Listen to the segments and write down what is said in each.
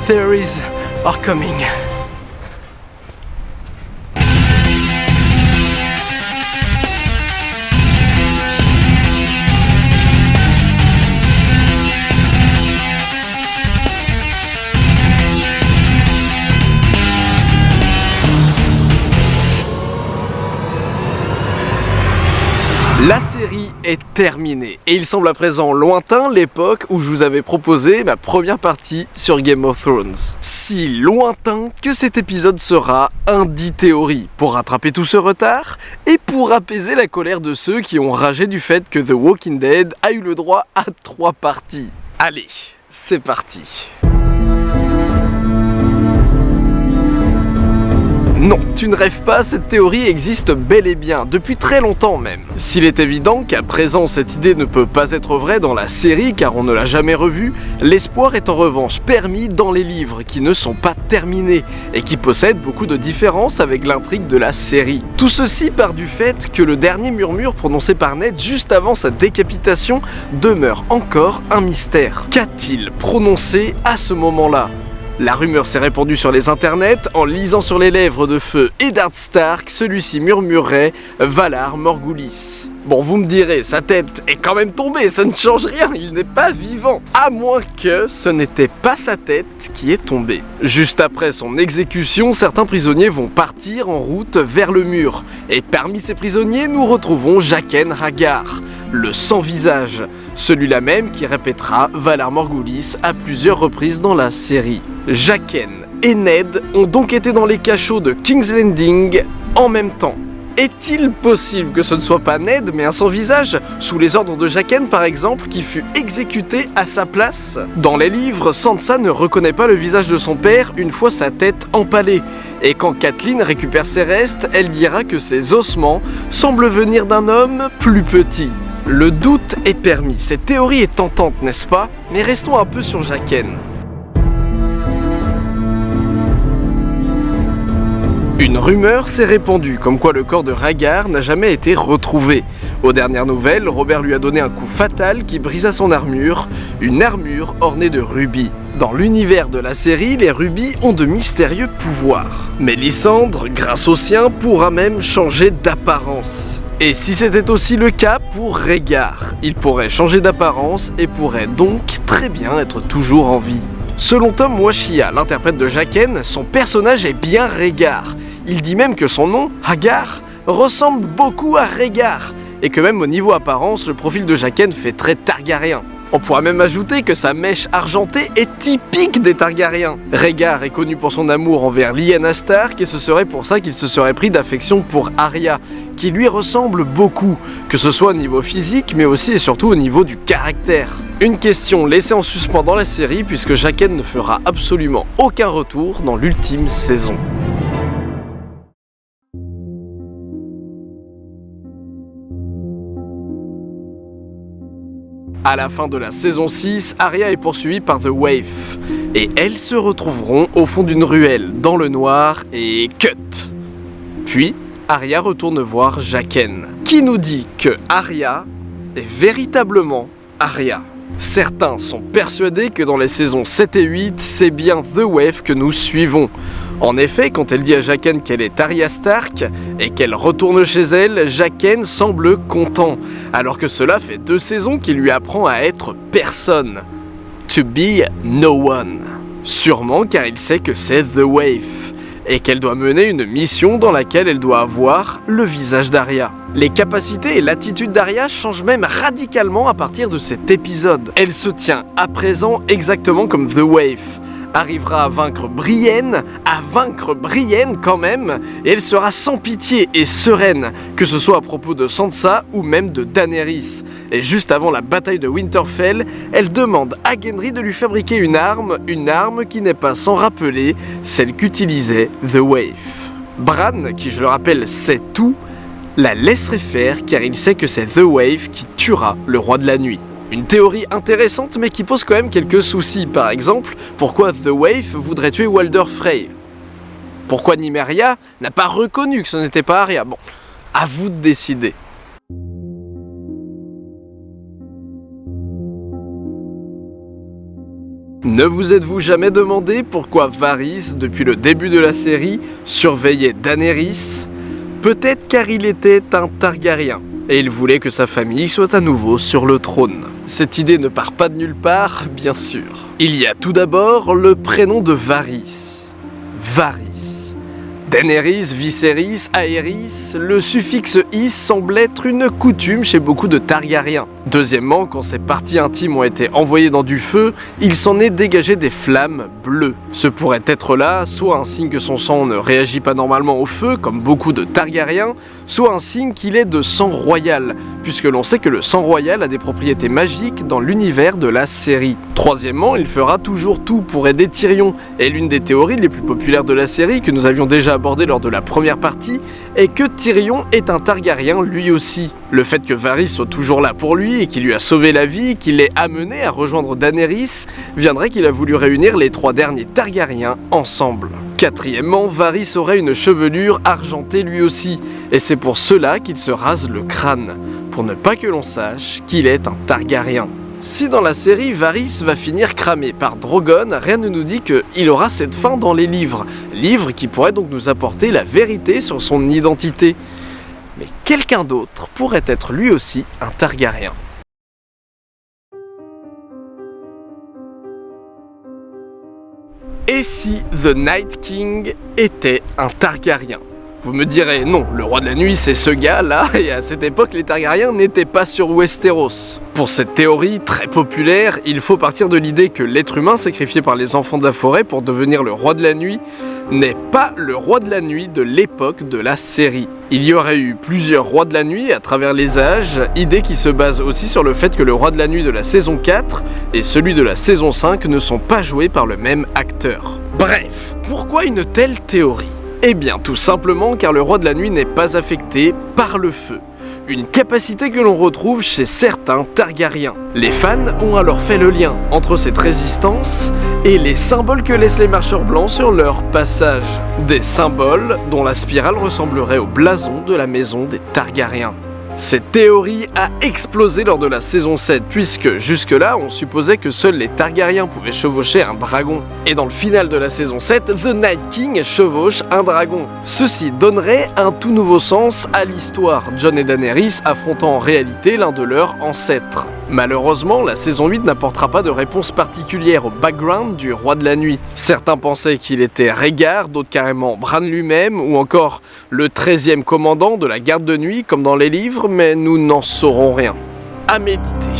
theories are coming. La série est terminée et il semble à présent lointain l'époque où je vous avais proposé ma première partie sur Game of Thrones. Si lointain que cet épisode sera un dit théorie pour rattraper tout ce retard et pour apaiser la colère de ceux qui ont ragé du fait que The Walking Dead a eu le droit à 3 parties. Allez, c'est parti. Non, tu ne rêves pas, cette théorie existe bel et bien, depuis très longtemps même. S'il est évident qu'à présent cette idée ne peut pas être vraie dans la série car on ne l'a jamais revue, l'espoir est en revanche permis dans les livres qui ne sont pas terminés et qui possèdent beaucoup de différences avec l'intrigue de la série. Tout ceci part du fait que le dernier murmure prononcé par Ned juste avant sa décapitation demeure encore un mystère. Qu'a-t-il prononcé à ce moment-là ? La rumeur s'est répandue sur les internets, en lisant sur les lèvres de feu Eddard Stark, celui-ci murmurait « Valar Morghulis ». Bon, vous me direz, sa tête est quand même tombée, ça ne change rien, il n'est pas vivant. À moins que ce n'était pas sa tête qui est tombée. Juste après son exécution, certains prisonniers vont partir en route vers le mur. Et parmi ces prisonniers, nous retrouvons Jaqen H'ghar, le sans-visage, celui-là même qui répétera Valar Morghulis à plusieurs reprises dans la série. Jaqen et Ned ont donc été dans les cachots de King's Landing en même temps. Est-il possible que ce ne soit pas Ned, mais un sans-visage, sous les ordres de Jaqen par exemple, qui fut exécuté à sa place ? Dans les livres, Sansa ne reconnaît pas le visage de son père une fois sa tête empalée. Et quand Catelyn récupère ses restes, elle dira que ses ossements semblent venir d'un homme plus petit. Le doute est permis, cette théorie est tentante, n'est-ce pas ? Mais restons un peu sur Jaqen. Une rumeur s'est répandue, comme quoi le corps de Rhaegar n'a jamais été retrouvé. Aux dernières nouvelles, Robert lui a donné un coup fatal qui brisa son armure, une armure ornée de rubis. Dans l'univers de la série, les rubis ont de mystérieux pouvoirs. Mais Lysandre, grâce au sien, pourra même changer d'apparence. Et si c'était aussi le cas pour Rhaegar, il pourrait changer d'apparence et pourrait donc très bien être toujours en vie. Selon Tom Washia, l'interprète de Jaqen, son personnage est bien Rhaegar. Il dit même que son nom, H'ghar, ressemble beaucoup à Rhaegar, et que même au niveau apparence, le profil de Jaqen fait très Targaryen. On pourra même ajouter que sa mèche argentée est typique des Targaryens. Rhaegar est connu pour son amour envers Lyanna Stark, et ce serait pour ça qu'il se serait pris d'affection pour Arya, qui lui ressemble beaucoup, que ce soit au niveau physique, mais aussi et surtout au niveau du caractère. Une question laissée en suspens dans la série, puisque Jaqen ne fera absolument aucun retour dans l'ultime saison. À la fin de la saison 6, Arya est poursuivie par The Waif, et elles se retrouveront au fond d'une ruelle, dans le noir, et cut. Puis, Arya retourne voir Jaqen, qui nous dit que Arya est véritablement Arya. Certains sont persuadés que dans les saisons 7 et 8, c'est bien The Waif que nous suivons. En effet, quand elle dit à Jaqen qu'elle est Arya Stark et qu'elle retourne chez elle, Jaqen semble content, alors que cela fait 2 saisons qu'il lui apprend à être personne. To be no one. Sûrement car il sait que c'est The Waif, et qu'elle doit mener une mission dans laquelle elle doit avoir le visage d'Arya. Les capacités et l'attitude d'Arya changent même radicalement à partir de cet épisode. Elle se tient à présent exactement comme The Waif, arrivera à vaincre Brienne quand même, et elle sera sans pitié et sereine, que ce soit à propos de Sansa ou même de Daenerys. Et juste avant la bataille de Winterfell, elle demande à Gendry de lui fabriquer une arme qui n'est pas sans rappeler celle qu'utilisait The Waif. Bran, qui je le rappelle sait tout, la laisserait faire car il sait que c'est The Waif qui tuera le roi de la nuit. Une théorie intéressante mais qui pose quand même quelques soucis. Par exemple, pourquoi The Waif voudrait tuer Walder Frey ? Pourquoi Nymeria n'a pas reconnu que ce n'était pas Arya ? Bon, à vous de décider. Ne vous êtes-vous jamais demandé pourquoi Varys, depuis le début de la série, surveillait Daenerys ? Peut-être car il était un Targaryen, et il voulait que sa famille soit à nouveau sur le trône. Cette idée ne part pas de nulle part, bien sûr. Il y a tout d'abord le prénom de Varys. Varys. Daenerys, Viserys, Aerys, le suffixe « is » semble être une coutume chez beaucoup de Targaryens. Deuxièmement, quand ces parties intimes ont été envoyées dans du feu, il s'en est dégagé des flammes bleues. Ce pourrait être là, soit un signe que son sang ne réagit pas normalement au feu, comme beaucoup de Targaryens, soit un signe qu'il est de sang royal, puisque l'on sait que le sang royal a des propriétés magiques dans l'univers de la série. Troisièmement, il fera toujours tout pour aider Tyrion, et l'une des théories les plus populaires de la série, que nous avions déjà abordée lors de la première partie, est que Tyrion est un Targaryen lui aussi. Le fait que Varys soit toujours là pour lui et qu'il lui a sauvé la vie, qu'il l'ait amené à rejoindre Daenerys, viendrait qu'il a voulu réunir les 3 derniers Targaryens ensemble. Quatrièmement, Varys aurait une chevelure argentée lui aussi, et c'est pour cela qu'il se rase le crâne, pour ne pas que l'on sache qu'il est un Targaryen. Si dans la série Varys va finir cramé par Drogon, rien ne nous dit qu'il aura cette fin dans les livres qui pourraient donc nous apporter la vérité sur son identité. Mais quelqu'un d'autre pourrait être lui aussi un Targaryen. Et si The Night King était un Targaryen ? Vous me direz, non, le roi de la nuit c'est ce gars-là, et à cette époque les Targaryens n'étaient pas sur Westeros. Pour cette théorie très populaire, il faut partir de l'idée que l'être humain sacrifié par les enfants de la forêt pour devenir le roi de la nuit n'est pas le roi de la nuit de l'époque de la série. Il y aurait eu plusieurs rois de la nuit à travers les âges, idée qui se base aussi sur le fait que le roi de la nuit de la saison 4 et celui de la saison 5 ne sont pas joués par le même acteur. Bref, pourquoi une telle théorie ? Eh bien, tout simplement car le roi de la nuit n'est pas affecté par le feu. Une capacité que l'on retrouve chez certains Targaryens. Les fans ont alors fait le lien entre cette résistance et les symboles que laissent les marcheurs blancs sur leur passage. Des symboles dont la spirale ressemblerait au blason de la maison des Targaryens. Cette théorie a explosé lors de la saison 7, puisque jusque-là, on supposait que seuls les Targaryens pouvaient chevaucher un dragon. Et dans le final de la saison 7, The Night King chevauche un dragon. Ceci donnerait un tout nouveau sens à l'histoire, Jon et Daenerys affrontant en réalité l'un de leurs ancêtres. Malheureusement, la saison 8 n'apportera pas de réponse particulière au background du roi de la nuit. Certains pensaient qu'il était Rhaegar, d'autres carrément Bran lui-même, ou encore le 13e commandant de la garde de nuit, comme dans les livres, mais nous n'en saurons rien. À méditer.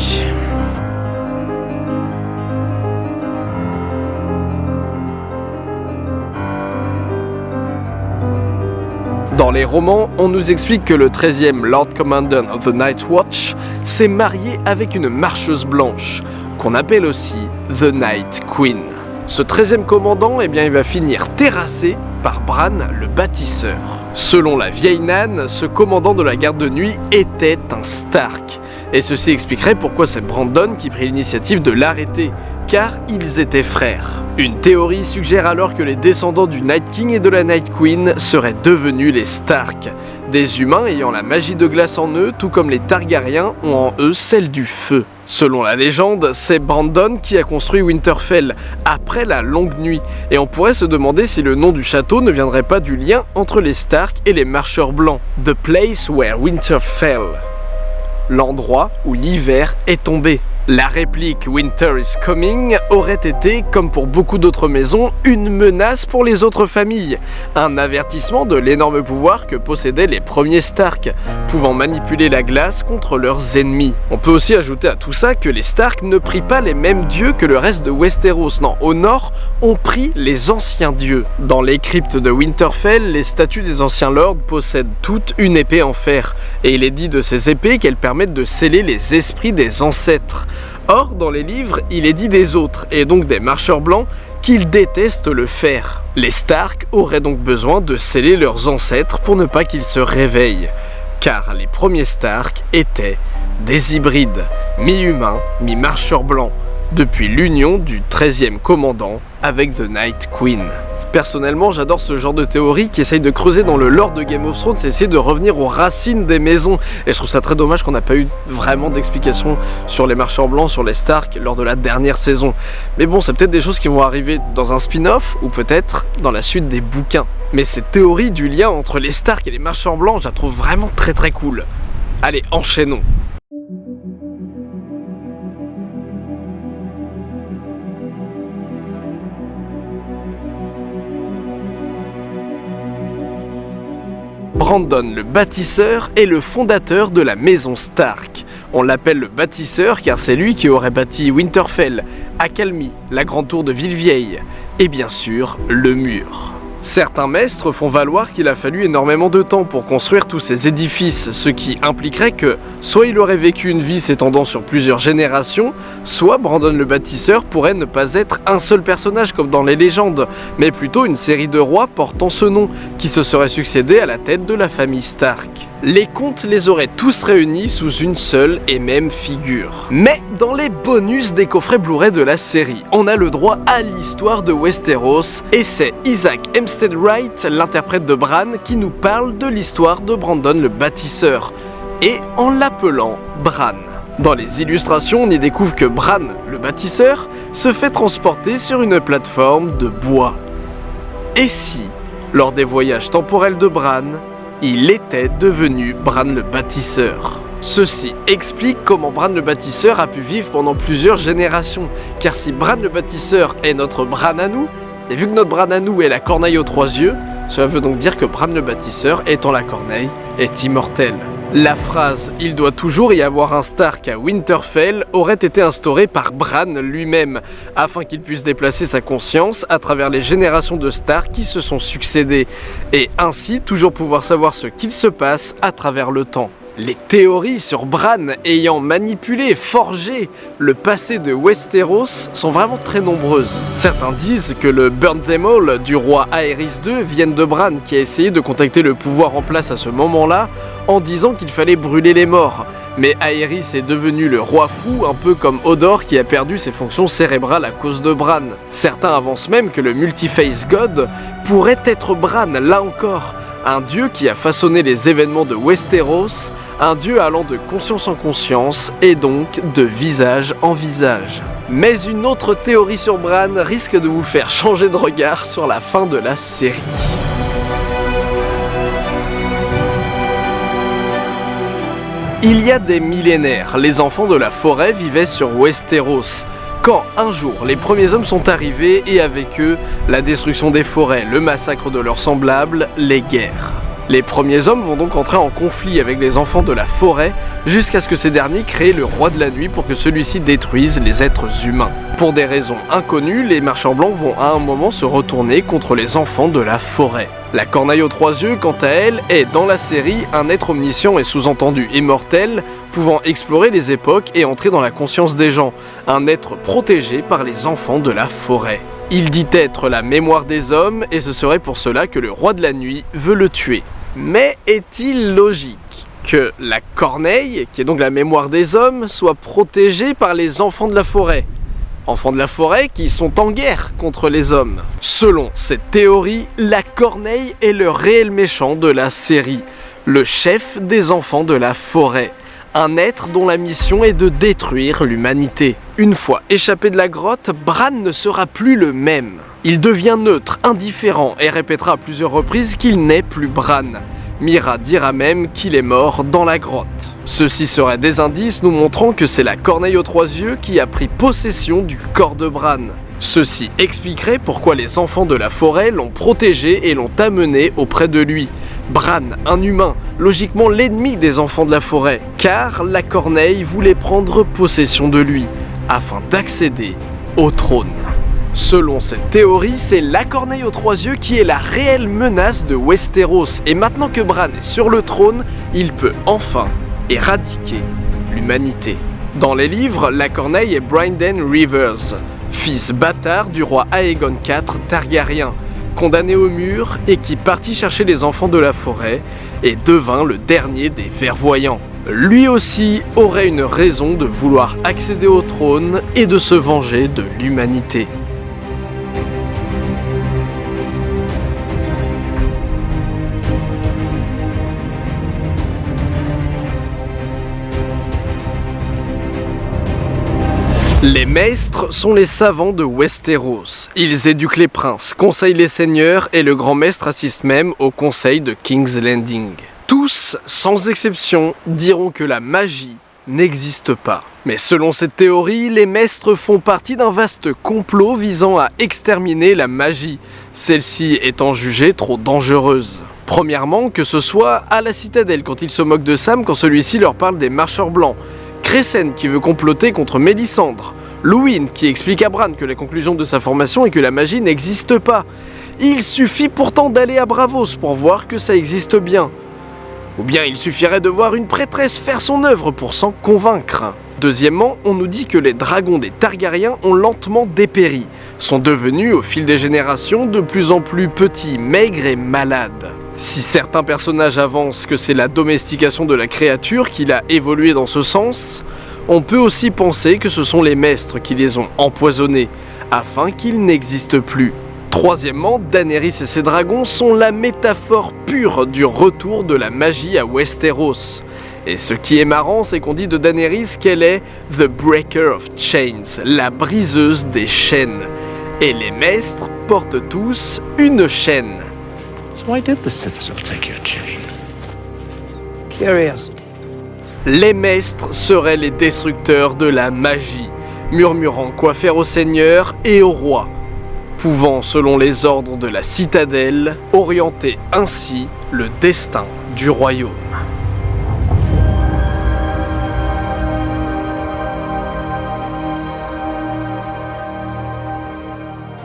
Dans les romans, on nous explique que le 13e Lord Commander of the Night Watch s'est marié avec une marcheuse blanche, qu'on appelle aussi The Night Queen. Ce 13e commandant, il va finir terrassé par Bran le bâtisseur. Selon la vieille Nan, ce commandant de la garde de nuit était un Stark. Et ceci expliquerait pourquoi c'est Brandon qui prit l'initiative de l'arrêter, car ils étaient frères. Une théorie suggère alors que les descendants du Night King et de la Night Queen seraient devenus les Stark, des humains ayant la magie de glace en eux, tout comme les Targaryens ont en eux celle du feu. Selon la légende, c'est Brandon qui a construit Winterfell, après la longue nuit, et on pourrait se demander si le nom du château ne viendrait pas du lien entre les Stark et les marcheurs blancs. The place where winter fell. L'endroit où l'hiver est tombé. La réplique « Winter is coming » aurait été, comme pour beaucoup d'autres maisons, une menace pour les autres familles. Un avertissement de l'énorme pouvoir que possédaient les premiers Stark, pouvant manipuler la glace contre leurs ennemis. On peut aussi ajouter à tout ça que les Stark ne prient pas les mêmes dieux que le reste de Westeros. Non, au nord, on prie les anciens dieux. Dans les cryptes de Winterfell, les statues des anciens lords possèdent toutes une épée en fer, et il est dit de ces épées qu'elles permettent de sceller les esprits des ancêtres. Or, dans les livres, il est dit des autres, et donc des marcheurs blancs, qu'ils détestent le fer. Les Stark auraient donc besoin de sceller leurs ancêtres pour ne pas qu'ils se réveillent. Car les premiers Stark étaient des hybrides, mi-humains, mi-marcheurs blancs, depuis l'union du 13e commandant avec The Night Queen. Personnellement, j'adore ce genre de théorie qui essaye de creuser dans le lore de Game of Thrones et essayer de revenir aux racines des maisons. Et je trouve ça très dommage qu'on n'a pas eu vraiment d'explication sur les marchands blancs, sur les Stark lors de la dernière saison. Mais bon, c'est peut-être des choses qui vont arriver dans un spin-off ou peut-être dans la suite des bouquins. Mais cette théorie du lien entre les Stark et les marchands blancs, je la trouve vraiment très cool. Allez, enchaînons. Brandon le bâtisseur est le fondateur de la maison Stark. On l'appelle le bâtisseur car c'est lui qui aurait bâti Winterfell, Accalmie, la grande tour de Villevieille et bien sûr le mur. Certains maîtres font valoir qu'il a fallu énormément de temps pour construire tous ces édifices, ce qui impliquerait que soit il aurait vécu une vie s'étendant sur plusieurs générations, soit Brandon le bâtisseur pourrait ne pas être un seul personnage comme dans les légendes, mais plutôt une série de rois portant ce nom, qui se seraient succédés à la tête de la famille Stark. Les contes les auraient tous réunis sous une seule et même figure. Mais dans les bonus des coffrets Blu-ray de la série, on a le droit à l'histoire de Westeros, et c'est Isaac Hempstead Wright, l'interprète de Bran, qui nous parle de l'histoire de Brandon le bâtisseur, et en l'appelant Bran. Dans les illustrations, on y découvre que Bran, le bâtisseur, se fait transporter sur une plateforme de bois. Et si, lors des voyages temporels de Bran, il était devenu Bran le bâtisseur? Ceci explique comment Bran le bâtisseur a pu vivre pendant plusieurs générations, car si Bran le bâtisseur est notre Bran à nous, et vu que notre Bran à nous est la corneille aux 3 yeux, cela veut donc dire que Bran le bâtisseur, étant la corneille, est immortel. La phrase « Il doit toujours y avoir un Stark à Winterfell » aurait été instaurée par Bran lui-même, afin qu'il puisse déplacer sa conscience à travers les générations de Stark qui se sont succédées, et ainsi toujours pouvoir savoir ce qu'il se passe à travers le temps. Les théories sur Bran ayant manipulé et forgé le passé de Westeros sont vraiment très nombreuses. Certains disent que le Burn Them All du roi Aerys II vienne de Bran, qui a essayé de contacter le pouvoir en place à ce moment-là en disant qu'il fallait brûler les morts. Mais Aerys est devenu le roi fou, un peu comme Hodor qui a perdu ses fonctions cérébrales à cause de Bran. Certains avancent même que le Multiface God pourrait être Bran, là encore, un dieu qui a façonné les événements de Westeros, un dieu allant de conscience en conscience et donc de visage en visage. Mais une autre théorie sur Bran risque de vous faire changer de regard sur la fin de la série. Il y a des millénaires, les enfants de la forêt vivaient sur Westeros, quand un jour les premiers hommes sont arrivés et avec eux la destruction des forêts, le massacre de leurs semblables, les guerres. Les premiers hommes vont donc entrer en conflit avec les enfants de la forêt jusqu'à ce que ces derniers créent le roi de la nuit pour que celui-ci détruise les êtres humains. Pour des raisons inconnues, les marchands blancs vont à un moment se retourner contre les enfants de la forêt. La corneille aux 3 yeux, quant à elle, est dans la série un être omniscient et sous-entendu immortel, pouvant explorer les époques et entrer dans la conscience des gens, un être protégé par les enfants de la forêt. Il dit être la mémoire des hommes et ce serait pour cela que le roi de la nuit veut le tuer. Mais est-il logique que la corneille, qui est donc la mémoire des hommes, soit protégée par les enfants de la forêt? Enfants de la forêt qui sont en guerre contre les hommes. Selon cette théorie, la corneille est le réel méchant de la série, le chef des enfants de la forêt, un être dont la mission est de détruire l'humanité. Une fois échappé de la grotte, Bran ne sera plus le même. Il devient neutre, indifférent et répétera à plusieurs reprises qu'il n'est plus Bran. Mira dira même qu'il est mort dans la grotte. Ceci serait des indices nous montrant que c'est la corneille aux 3 yeux qui a pris possession du corps de Bran. Ceci expliquerait pourquoi les enfants de la forêt l'ont protégé et l'ont amené auprès de lui. Bran, un humain, logiquement l'ennemi des enfants de la forêt, car la corneille voulait prendre possession de lui, afin d'accéder au trône. Selon cette théorie, c'est la corneille aux 3 yeux qui est la réelle menace de Westeros, et maintenant que Bran est sur le trône, il peut enfin éradiquer l'humanité. Dans les livres, la corneille est Brynden Rivers, fils bâtard du roi Aegon IV Targaryen, condamné au mur et qui partit chercher les enfants de la forêt et devint le dernier des vervoyants. Lui aussi aurait une raison de vouloir accéder au trône et de se venger de l'humanité. Les maestres sont les savants de Westeros. Ils éduquent les princes, conseillent les seigneurs et le grand maître assiste même au conseil de King's Landing. Tous, sans exception, diront que la magie n'existe pas. Mais selon cette théorie, les maestres font partie d'un vaste complot visant à exterminer la magie, celle-ci étant jugée trop dangereuse. Premièrement, que ce soit à la Citadelle quand ils se moquent de Sam quand celui-ci leur parle des marcheurs blancs, Crescent qui veut comploter contre Mélisandre, Luwin qui explique à Bran que la conclusion de sa formation est que la magie n'existe pas. Il suffit pourtant d'aller à Braavos pour voir que ça existe bien. Ou bien il suffirait de voir une prêtresse faire son œuvre pour s'en convaincre. Deuxièmement, on nous dit que les dragons des Targaryens ont lentement dépéri, sont devenus au fil des générations de plus en plus petits, maigres et malades. Si certains personnages avancent que c'est la domestication de la créature qui l'a évolué dans ce sens, on peut aussi penser que ce sont les maîtres qui les ont empoisonnés, afin qu'ils n'existent plus. Troisièmement, Daenerys et ses dragons sont la métaphore pure du retour de la magie à Westeros. Et ce qui est marrant, c'est qu'on dit de Daenerys qu'elle est « The Breaker of Chains », la briseuse des chaînes. Et les maîtres portent tous une chaîne. Why did the citadel take your chain? Curiosity. Les maîtres seraient les destructeurs de la magie, murmurant quoi faire au seigneur et au roi, pouvant, selon les ordres de la citadelle, orienter ainsi le destin du royaume.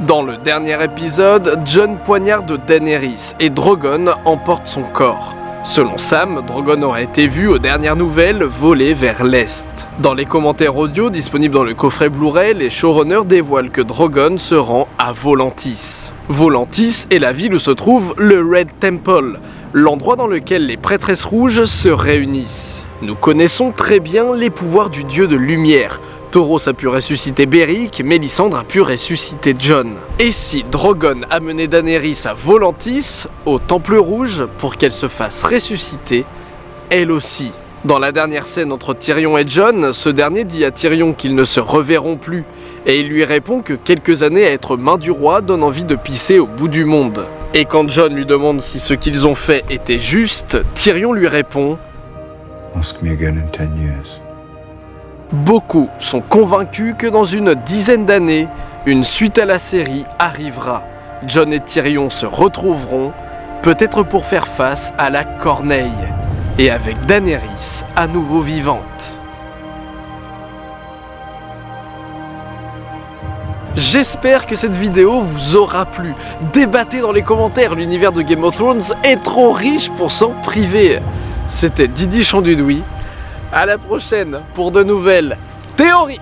Dans le dernier épisode, Jon poignarde Daenerys et Drogon emporte son corps. Selon Sam, Drogon aurait été vu aux dernières nouvelles voler vers l'est. Dans les commentaires audio disponibles dans le coffret Blu-ray, les showrunners dévoilent que Drogon se rend à Volantis. Volantis est la ville où se trouve le Red Temple, l'endroit dans lequel les prêtresses rouges se réunissent. Nous connaissons très bien les pouvoirs du dieu de lumière. Thoros a pu ressusciter Beric, Mélisandre a pu ressusciter Jon. Et si Drogon a mené Daenerys à Volantis, au Temple Rouge, pour qu'elle se fasse ressusciter, elle aussi. Dans la dernière scène entre Tyrion et Jon, ce dernier dit à Tyrion qu'ils ne se reverront plus, et il lui répond que quelques années à être main du roi donne envie de pisser au bout du monde. Et quand Jon lui demande si ce qu'ils ont fait était juste, Tyrion lui répond « Ask me again in 10 years. » Beaucoup sont convaincus que dans une dizaine d'années, une suite à la série arrivera. Jon et Tyrion se retrouveront, peut-être pour faire face à la Corneille, et avec Daenerys à nouveau vivante. J'espère que cette vidéo vous aura plu. Débattez dans les commentaires, l'univers de Game of Thrones est trop riche pour s'en priver. C'était Didi Chandudoui. À la prochaine pour de nouvelles théories.